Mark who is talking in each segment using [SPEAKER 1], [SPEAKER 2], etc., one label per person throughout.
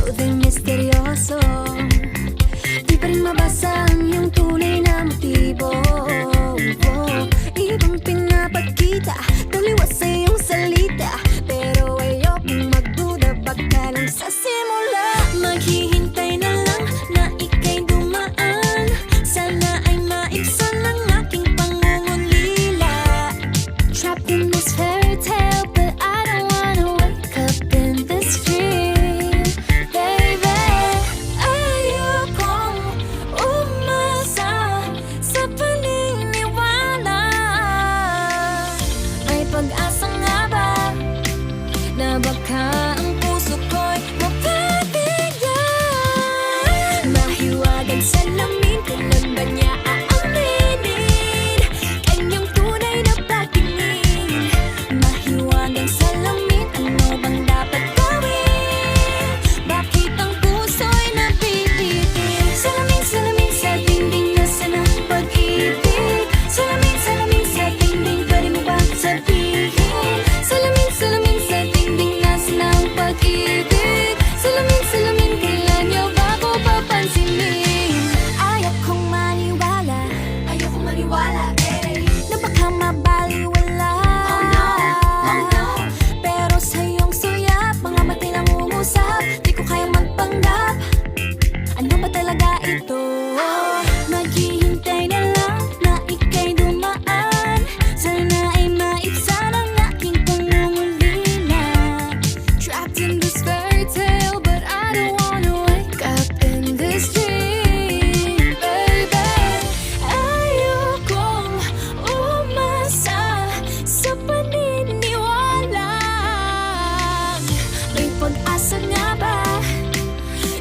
[SPEAKER 1] smooth and misteryoso. Di pa rin mabasa ang iyong tunay na motibo. Ibang pinapakita, taliwas sa iyong salita, pero ayokong magduda, baka lang sa simula. Maghihintay na lang na ika'y dumaan, sana ay maibsan ang aking pangungulila. Trapped in this fairy tale, but I don't wanna wake up in this dream, baby. Ayokong umasa sa paniniwala. May pag-asa nga ba na baka ang puso ko'y mapabigyan? Mahiwagang salamin, kailan ba niya aaminin kanyang tunay na pagtingin? Mahiwagang salamin, ano bang dapat gawin? Bakit ang puso'y napipitin? Salamin, salamin sa dingding, nasaan ang pag-ibig? Salamin, salamin sa dingding, pwede mo bang sabihin? Salamin, salamin sa dingding, nasaan ang pag-ibig? Salamin, salamin, kailan niyo ba ako papansinin? Ayokong maniwala, na baka mabaliwala. Oh no, pero sa iyong suyap, mga matay lang umusap, di ko kayang magpanggap. Ano ba talaga ito? Naghihintay na lang na ika'y dumaan, sana ay maibsan ang aking pangungulila. Trapped in this fairy tale, but I don't wanna wake up in this dream, baby. Ayokong umasa sa paniniwala. May pag-asa nga ba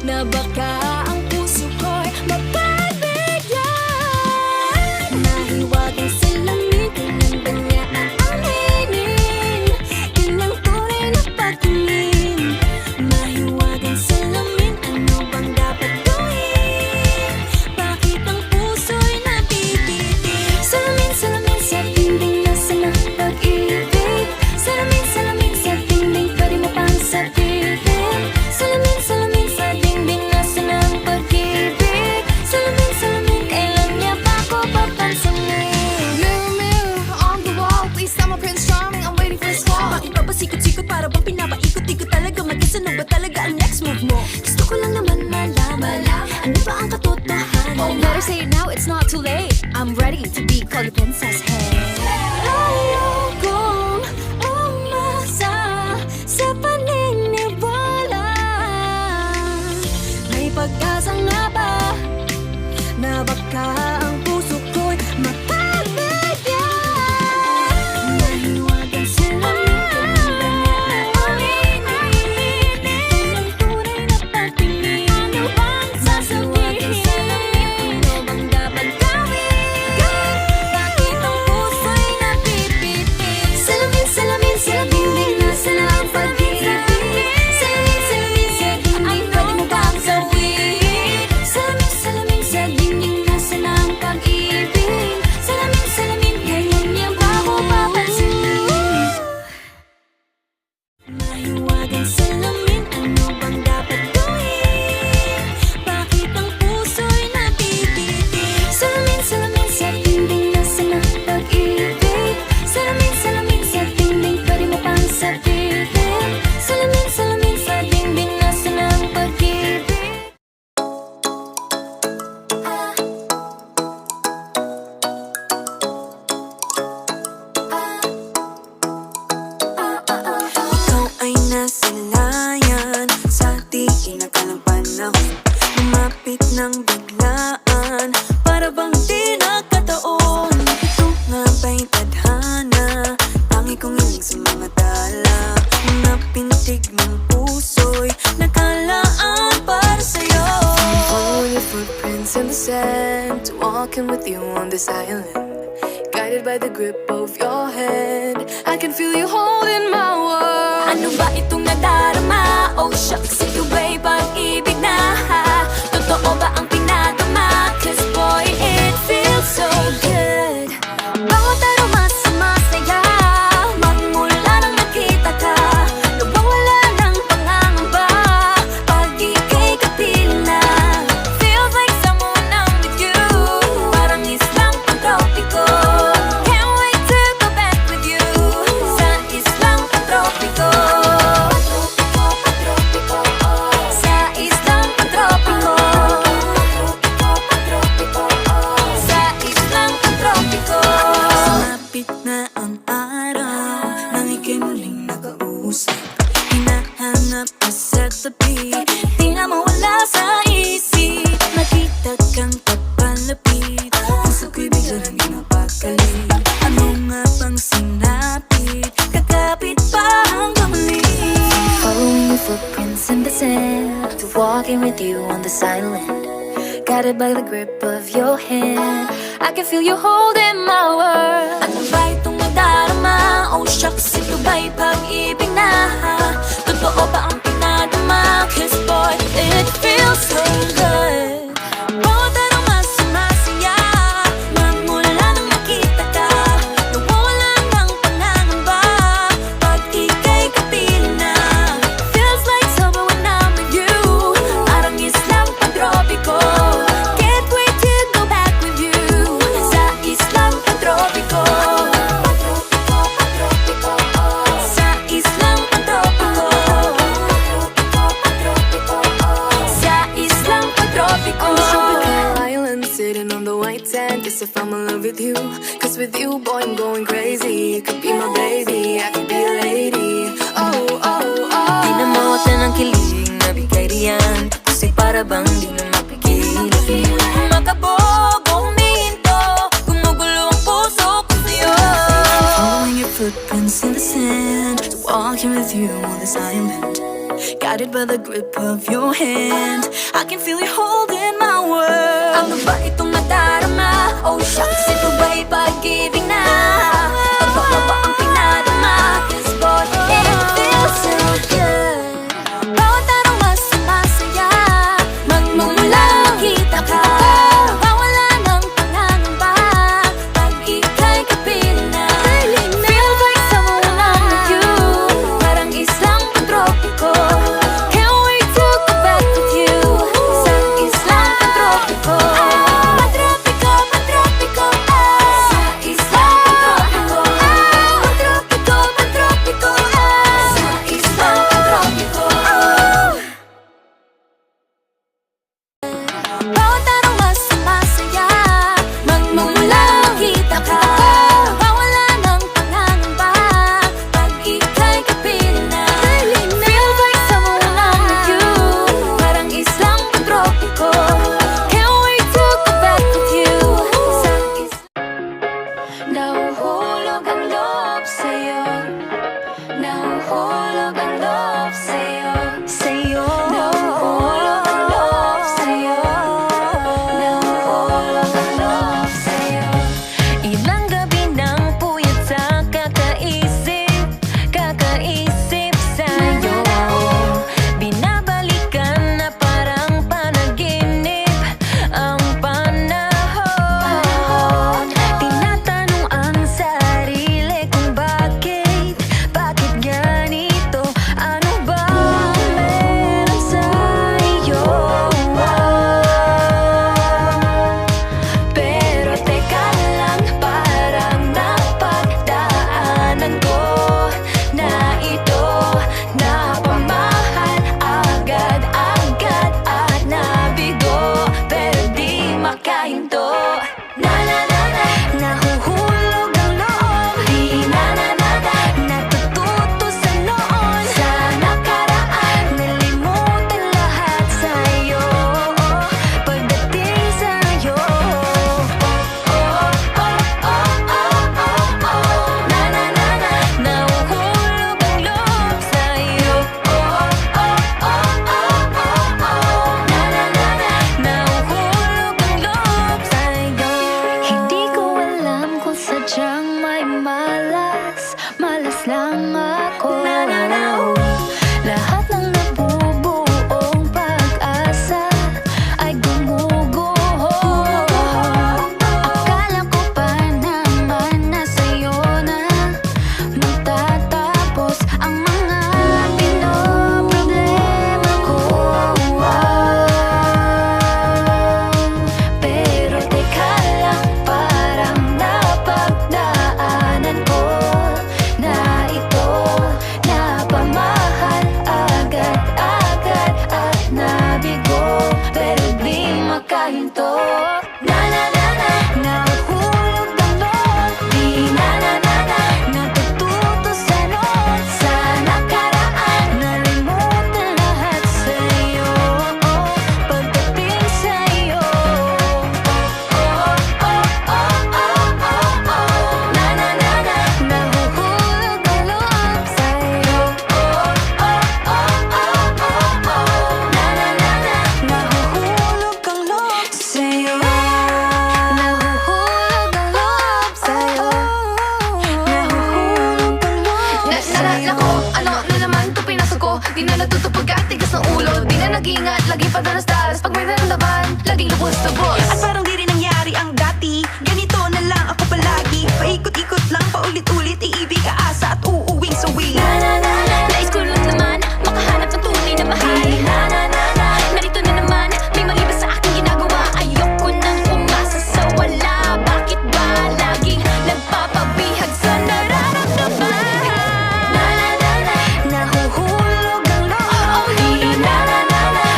[SPEAKER 1] na baka ang puso ko'y mapabigyan? Mahiwagang salamin, kailan ba niya aaminin kanyang tunay na pagtingin? Mahiwagang salamin, ano bang dapat gawin? Bakit ang puso'y napipitin? Salamin, salamin sa dingding, nasaan ang pag-ibig? Salamin, salamin sa dingding, pwede mo pang sabihin? Salamin, salamin sa dingding, nasaan ang pag-ibig? Salamin, salamin, kailan niya ba ako papansinin?
[SPEAKER 2] Mirror, mirror on the wall, please tell my Prince Charming I'm waiting for his call.
[SPEAKER 1] Bakit ba pasikot-sikot, para bang pinapaikot-ikot talaga? Mag-guess ano ba talaga ang next move mo? Gusto ko lang naman malaman, ano ba ang katotohanan?
[SPEAKER 2] Oh, better say it now, it's not too late. I'm ready to be called a princess, hey.
[SPEAKER 1] Ayokong umasa sa paniniwala. May pag-asa nga ba na baka ang puso ko'y mapabigyan? Mahiwagang salamin, kailan ba niya aaminin kanyang tunay na pagtingin? Ano bang sasabihin? Ano bang dapat gawin? Bakit ang puso'y napipitin? Salamin, salamin sa dingding, nasaan ang pag-ibig? Salamin, salamin sa dingding, pwede mo bang sabihin? Salamin, salamin sa dingding, nasaan ang pag-ibig? Salamin, salamin, kailan niya ba ako papansinin? Mahiwagang salamin, ano bang dapat gawin? Bakit ang puso'y napipitin? Salamin, salamin sa dingding, nasaan ang pag-ibig? Salamin, salamin sa dingding, pwede mo pang sabihin? Salamin, salamin sa dingding, nasaan ang pag-ibig?
[SPEAKER 3] Ikaw ay nasilayan sa di inakalang panahon, lumapit ng biglaan, para bang di nakataon. Ito nga ba'y tadhana, tangi kong hiling sa mga tala, mga pintig ng puso'y nakalaan para sa'yo.
[SPEAKER 2] Following your footprints in the sand, walking with you on this island, guided by the grip of your hand. I can feel you holding my world.
[SPEAKER 1] Ano ba itong nadarama? Oh shucks, ito ba'y pag-ibig na? Totoo ba ang pinagama? 'Cause boy, it feels so good. Bawat aroma sumasaya, magmula nang nakita ka, nawawala ng pangangamba. Pag-ibig
[SPEAKER 3] malapit Puso ko'y bigla nang pinapakali Ano nga bang sinapit? Kakapit pa hanggang muli
[SPEAKER 2] Following your footprints in the sand, to walking with you on this island. Guided by the grip of your hand, I can feel you holding my world.
[SPEAKER 3] Ano ba itong nadarama? Oh shucks, ito ba'y pag-ibig na? Totoo ba ang pinadama? Cause boy, it feels so good Bawat araw mas sumasaya Magmula nang makita ka Nawawala ng pangangamba Pag ika'y kapiling na
[SPEAKER 2] Feels like summer when I'm with you.
[SPEAKER 3] Parang islang pantropiko
[SPEAKER 2] Can't wait to go back with you.
[SPEAKER 3] Sa islang pantropiko Sa islang pantropiko Sa islang pantropiko
[SPEAKER 2] On a tropical island, sitting on the white sand. Guess if I'm in love with you, 'cause with you, boy, I'm going crazy. You could be my baby, I could be a lady. Oh, oh, oh.
[SPEAKER 3] Pinamutan ng kilig na bigay riyan Kasi para bang di na mapigilan Makabog o huminto Gumugulo ang puso ko sa'yo Following your footprints in the sand Walking with you on this island Guided by the grip of your hand I can feel you holding my world Ano ba itong nadarama? Oh shucks, ito ba'y pag-ibig na? Totoo ba ang pinadama? 'Cause boy, it feels so good Bawat araw mas sumasaya Magmumula makita ka Nawawala ng pangangamba Pag ika'y kapiling na
[SPEAKER 2] Feels like summer when I'm with you.
[SPEAKER 3] Parang islang pantropiko
[SPEAKER 2] Can't wait to go back with you.
[SPEAKER 3] Sa islang pantropiko Pantropiko, pantropiko Sa islang
[SPEAKER 2] mag-ingat, laging padalas-dalas pag may naramdaman, laging lubos-lubos.
[SPEAKER 3] At parang di rin nangyari ang dati, ganito na lang ako palagi. Paikot-ikot lang, paulit-ulit, iibig, aasa at uuwing sawi.
[SPEAKER 1] Nais ko lang naman makahanap ng tunay na mahal. Narito na naman, may mali ba sa aking ginagawa? Ayoko nang umasa sa wala. Bakit ba laging nagpapabihag sa nararamdaman?
[SPEAKER 3] Nahuhulog ang loob,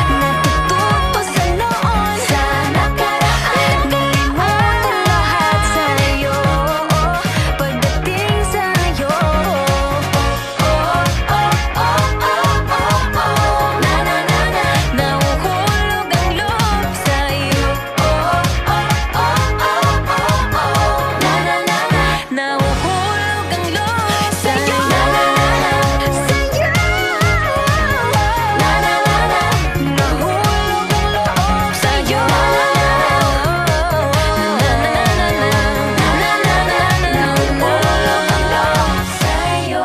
[SPEAKER 3] natututo sa noon,
[SPEAKER 1] Sa nakaraan,
[SPEAKER 3] kalimutan lahat sa'yo, pagdating sa'yo. Nahuhulog ang loob sa'yo, nahuhulog ang loob sa'yo. Nahulog ang loob sa'yo. Nahulog ang loob sa'yo.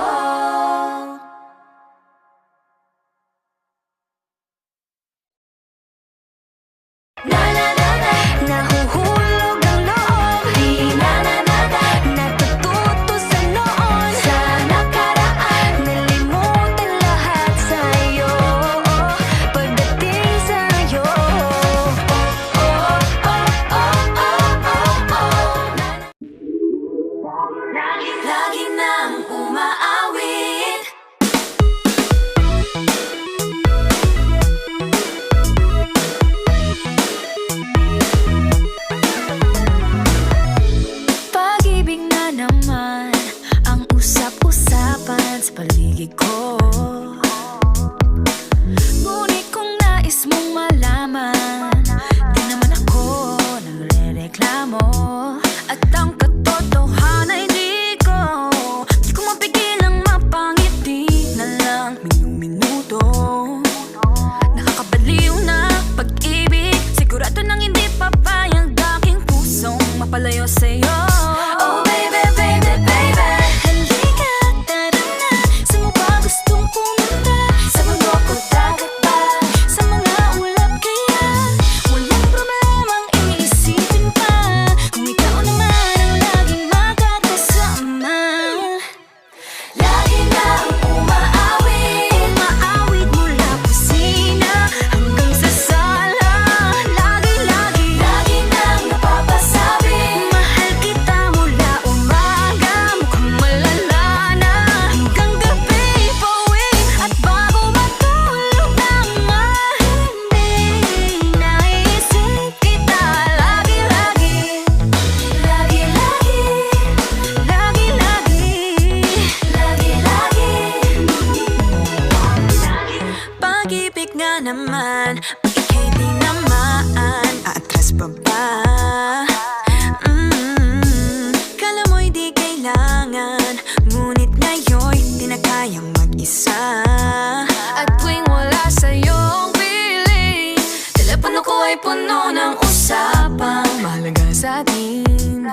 [SPEAKER 3] Nahuhulog ang loob, natututo sa noon,
[SPEAKER 1] sa nakaraan,
[SPEAKER 3] nalimutan lahat sa'yo, pagdating sa'yo.
[SPEAKER 1] lagi nang umaawit.
[SPEAKER 3] Pag-ibig na naman ang usap-usapan sa paligid ko. Ngunit kung nais mong malaman, di naman ako nagre-reklamo. At ang katotohanan ay di ko mapigilang mapangiti na lang minuto. Nakakabaliw na pag-ibig, sigurado nang hindi papayag aking pusong mapalayo sa'yo.
[SPEAKER 1] Oh baby, baby, baby,
[SPEAKER 3] Halika, tara na, saan mo ba gustong pumunta?
[SPEAKER 1] sa mundo ko dagat ba?
[SPEAKER 3] Sa mga ulap kaya walang problemang iisipin pa, kung ikaw naman ang laging makakasama.
[SPEAKER 1] Lagi nang umaawit.
[SPEAKER 3] Umaawit mula kusina hanggang sa sala, lagi-lagi
[SPEAKER 1] Lagi nang napapasabi,
[SPEAKER 3] mahal kita mula umaga, mukhang malala na hanggang gabi, pauwi at bago matulog nang mahimbing, naisip kita lagi-lagi,
[SPEAKER 1] lagi-lagi,
[SPEAKER 3] lagi-lagi.
[SPEAKER 1] lagi-lagi.
[SPEAKER 3] Pag-ibig nga naman, pag ika'y tinamaan, aatras pa ba? Kala mo'y di kailangan, ngunit ngayon'y di na kayang mag-isa. At tuwing wala sa'yong piling, telepono ko ay puno ng usapang mahalaga sa'tin.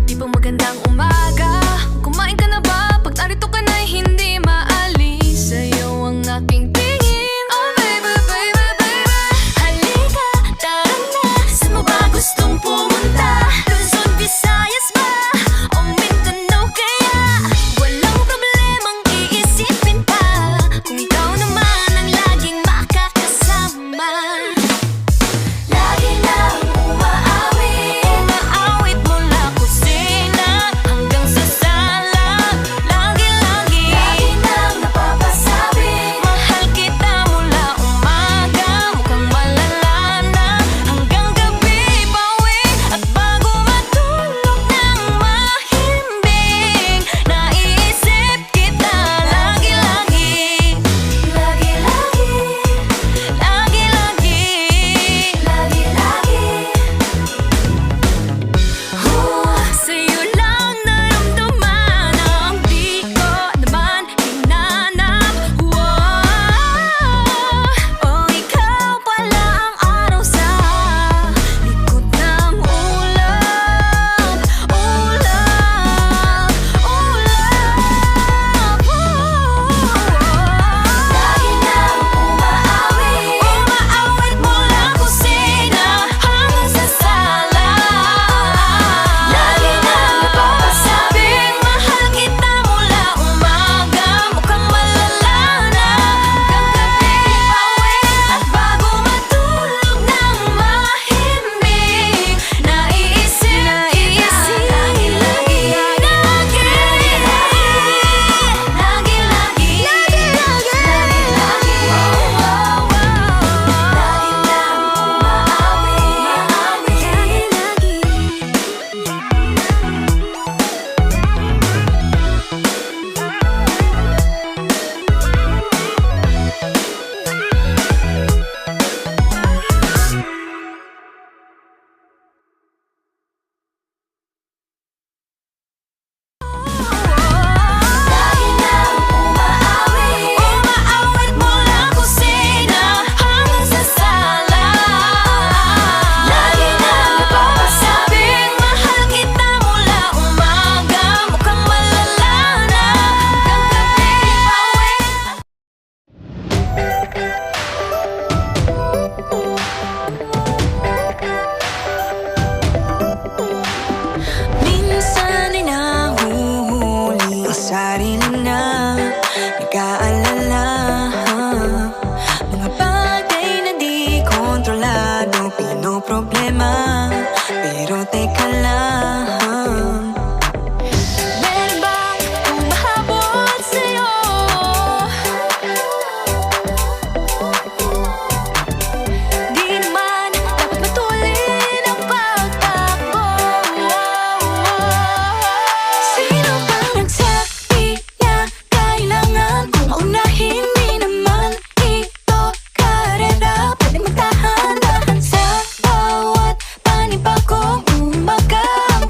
[SPEAKER 3] Di pa magandang umaga, kumain ka na ba? Pag narito ka na'y hindi maalis sa'yo ang aking tingin. Oh baby, baby, baby, halika, tara na, saan mo ba gustong pumunta? Luzon, Visayas ba? O Mindanao kaya? Walang problemang iisipin pa, kung ikaw naman ang laging makakasama.
[SPEAKER 1] Lagi nang umaawit.
[SPEAKER 3] Umaawit mula kusina hanggang sa teka lang.
[SPEAKER 1] Meron bang humahabol sa'yo? Di naman dapat matulin ang pagtakbo. Sino bang nagsabi na kailangan kong maunahin? Di naman ito karera. Pwede magtahan-tahan sa bawat panibagong umaga. Ang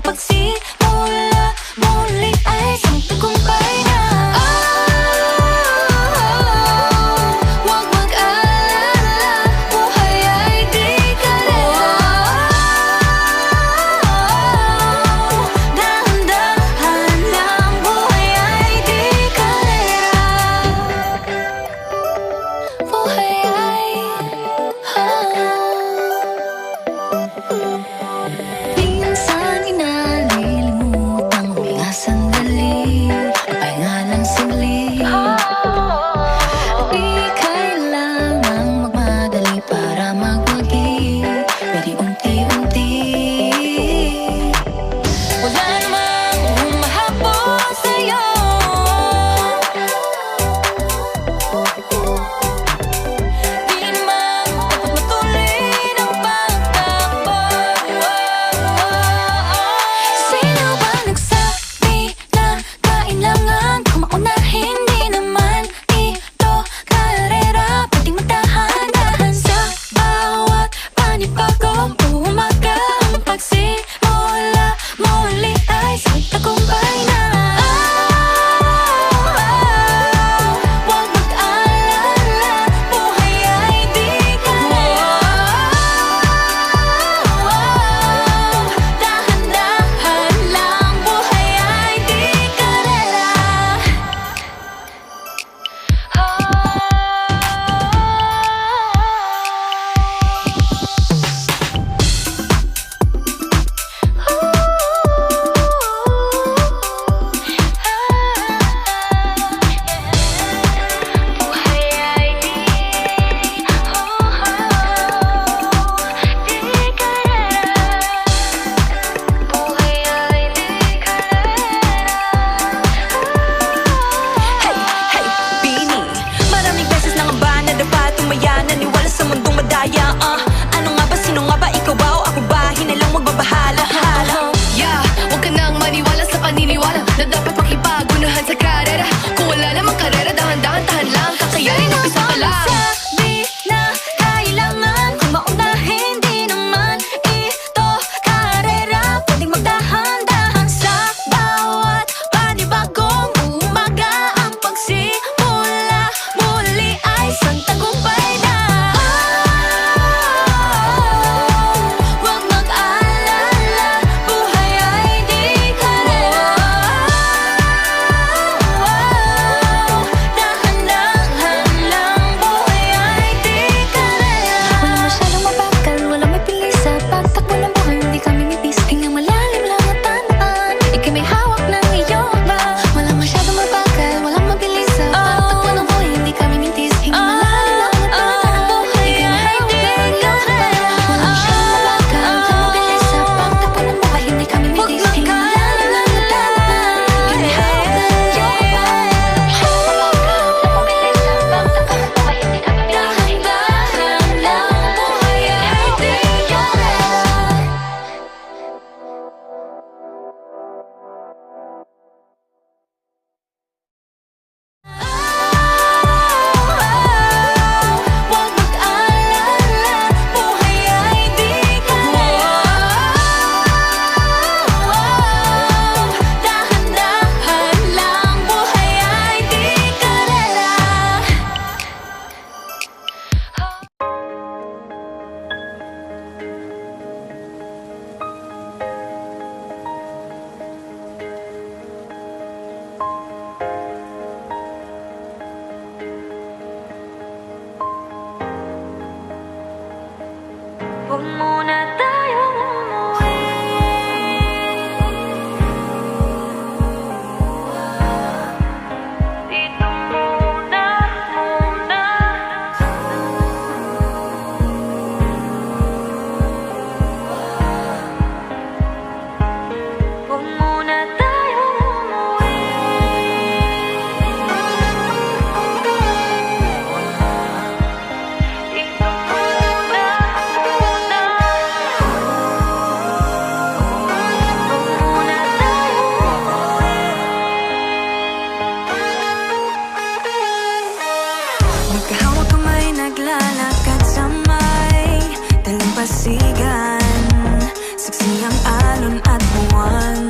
[SPEAKER 3] alon at buwan.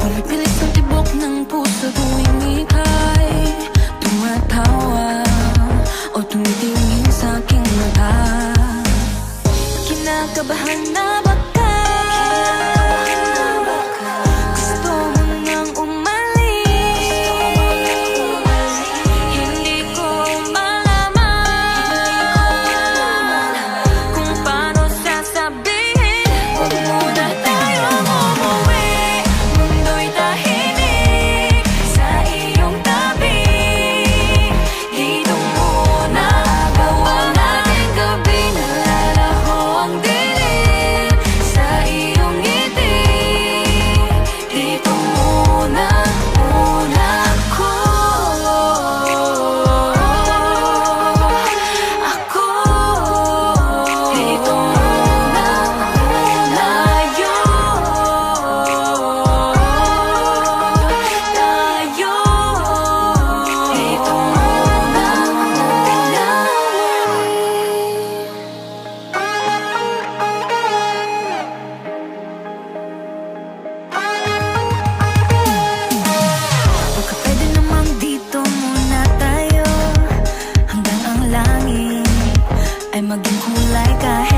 [SPEAKER 3] Pumipilit ang tibok ng puso tuwing ika'y tumatawa o tumitingin sa aking mata. Kinakabahan na ba ka? Gusto mo nang umalis? Hindi ko malaman kung paano sasabihin. Huwag muna tayong umuwi, mundo'y tahimik sa iyong tabi. Dito muna gawa natin gabi, nalalaho ang dilim sa iyong ngiti. Dito muna ako. Dito muna tayo. Dito muna baka pwede namang dito muna tayo hanggang ang langit ay maging kulay kahit